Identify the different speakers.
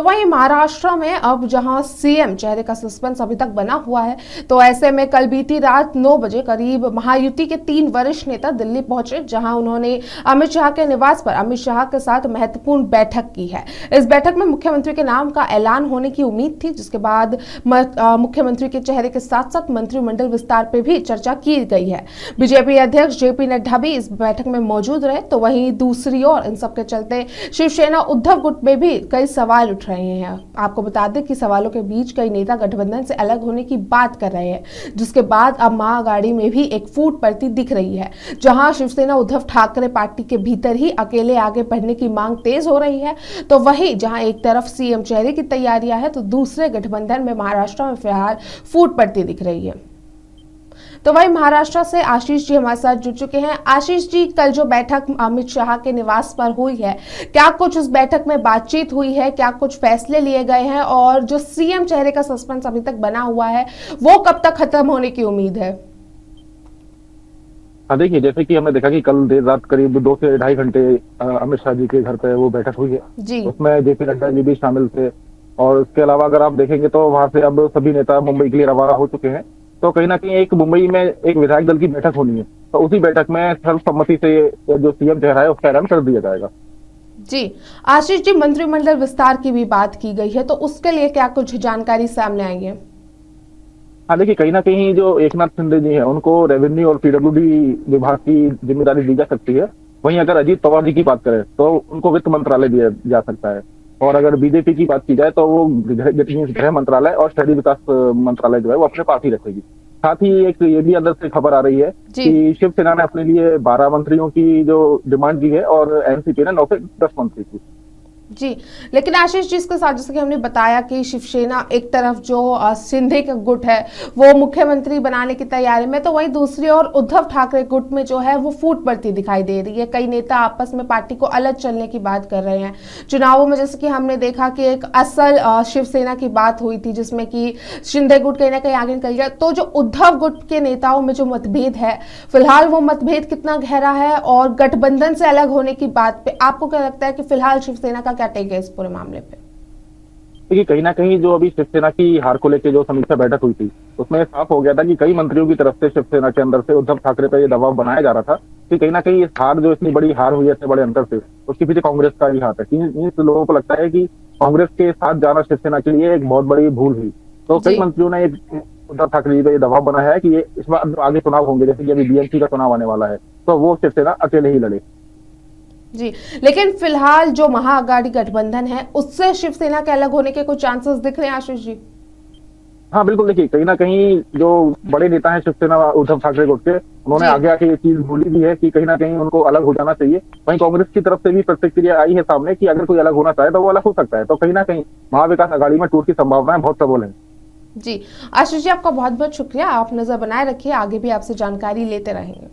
Speaker 1: वहीं महाराष्ट्र में अब जहां सीएम चेहरे का सस्पेंस अभी तक बना हुआ है, तो ऐसे में कल बीती रात 9 बजे करीब महायुति के 3 वरिष्ठ नेता दिल्ली पहुंचे, जहां उन्होंने अमित शाह के निवास पर अमित शाह के साथ महत्वपूर्ण बैठक की है। इस बैठक में मुख्यमंत्री के नाम का ऐलान होने की उम्मीद थी, जिसके बाद मुख्यमंत्री के चेहरे के साथ साथ मंत्रिमंडल विस्तार पर भी चर्चा की गई है। बीजेपी अध्यक्ष जेपी नड्डा भी इस बैठक में मौजूद रहे। तो वहीं दूसरी ओर इन सबके चलते शिवसेना उद्धव गुट में भी कई सवाल उठ रहे हैं। आपको बता दें कि सवालों के बीच कई नेता गठबंधन से अलग होने की बात कर रहे हैं, जिसके बाद अब महाअघाड़ी में भी एक फूट पड़ती दिख रही है, जहां शिवसेना उद्धव ठाकरे पार्टी के भीतर ही अकेले आगे बढ़ने की मांग तेज हो रही है। तो वहीं जहां एक तरफ सीएम चेहरे की तैयारियां है, तो दूसरे गठबंधन में महाराष्ट्र में फिलहाल फूट पड़ती दिख रही है। तो वही महाराष्ट्र से आशीष जी हमारे साथ जुड़ चुके हैं। आशीष जी, कल जो बैठक अमित शाह के निवास पर हुई है, क्या कुछ उस बैठक में बातचीत हुई है, क्या कुछ फैसले लिए गए हैं, और जो सीएम चेहरे का सस्पेंस अभी तक बना हुआ है वो कब तक खत्म होने की उम्मीद है?
Speaker 2: हाँ, देखिए, जैसे कि हमने देखा कि कल देर रात करीब 2 से ढाई घंटे अमित शाह जी के घर पे वो बैठक हुई है
Speaker 1: जी।
Speaker 2: उसमें जेपी नड्डा जी भी शामिल थे। और उसके अलावा अगर आप देखेंगे तो वहां से अब सभी नेता मुंबई के लिए रवाना हो चुके हैं। तो कहीं ना कहीं एक मुंबई में एक विधायक दल की बैठक होनी है, तो उसी बैठक में सर्वसम्मति से जो सीएम चेहरा है उसका ऐलान कर दिया जाएगा।
Speaker 1: जी आशीष जी, मंत्रिमंडल विस्तार की भी बात की गई है, तो उसके लिए क्या कुछ जानकारी सामने आई है?
Speaker 2: हाँ, देखिए, कहीं ना कहीं जो एकनाथ शिंदे जी हैं उनको रेवेन्यू और पीडब्ल्यूडी विभाग की जिम्मेदारी दी जा सकती है। वहीं अगर अजीत पवार जी की बात करें तो उनको वित्त मंत्रालय दिया जा सकता है। और अगर बीजेपी की बात की जाए तो वो गृह मंत्रालय और शहरी विकास मंत्रालय जो है वो अपने पास ही रखेगी। साथ ही एक ये भी अंदर से खबर आ रही है कि शिवसेना ने अपने लिए 12 मंत्रियों की जो डिमांड की है और एनसीपी ने 9 से 10 मंत्री की।
Speaker 1: जी, लेकिन आशीष जी, इसके साथ जैसे कि हमने बताया कि शिवसेना एक तरफ जो शिंदे का गुट है वो मुख्यमंत्री बनाने की तैयारी में, तो वहीं दूसरी ओर उद्धव ठाकरे गुट में जो है वो फूट पड़ती दिखाई दे रही है। कई नेता आपस में पार्टी को अलग चलने की बात कर रहे हैं। चुनावों में जैसे कि हमने देखा कि एक असल शिवसेना की बात हुई थी, जिसमें कि शिंदे गुट कहीं ना कहीं आगे निकल गया। तो जो उद्धव गुट के नेताओं में जो मतभेद है, फिलहाल वो मतभेद कितना गहरा है, और गठबंधन से अलग होने की बात पे आपको क्या लगता है कि फिलहाल शिवसेना का क्या टेक है इस पूरे मामले पे?
Speaker 2: देखिए, कहीं ना कहीं जो अभी शिवसेना की हार को लेकर जो समीक्षा बैठक हुई थी उसमें साफ हो गया था कि कई मंत्रियों की तरफ से शिवसेना के अंदर से उद्धव ठाकरे पर यह दबाव बनाया जा रहा था कि कहीं ना कहीं इस हार, जो इतनी बड़ी हार हुई है इतने बड़े अंतर से, उसके पीछे कांग्रेस का ही हाथ है। इन लोगों को लगता है कि कांग्रेस के साथ जाना शिवसेना के लिए एक बहुत बड़ी भूल हुई। तो कई मंत्रियों ने उद्धव ठाकरे जी पर यह दबाव बनाया है कि ये इस बार आगे चुनाव होंगे, जैसे कि अभी बीएमसी का चुनाव आने वाला है, तो वो शिवसेना अकेले ही लड़े।
Speaker 1: जी, लेकिन फिलहाल जो महाअघाड़ी गठबंधन है उससे शिवसेना के अलग होने के कुछ चांसेस दिख रहे हैं आशीष जी?
Speaker 2: हाँ, बिल्कुल। देखिए, कहीं ना कहीं जो बड़े नेता हैं शिवसेना उद्धव ठाकरे गुट के, उन्होंने आगे आके ये चीज बोली भी है कि कहीं ना कहीं उनको अलग हो जाना चाहिए। वहीं कांग्रेस की तरफ से भी प्रतिक्रिया आई है सामने कि अगर कोई अलग होना चाहे तो वो अलग हो सकता है। तो कहीं ना कहीं महाविकास अघाड़ी में टूट की संभावनाएं बहुत प्रबल है।
Speaker 1: जी आशीष जी, आपका बहुत बहुत शुक्रिया। आप नजर बनाए रखिए, आगे भी आपसे जानकारी लेते रहेंगे।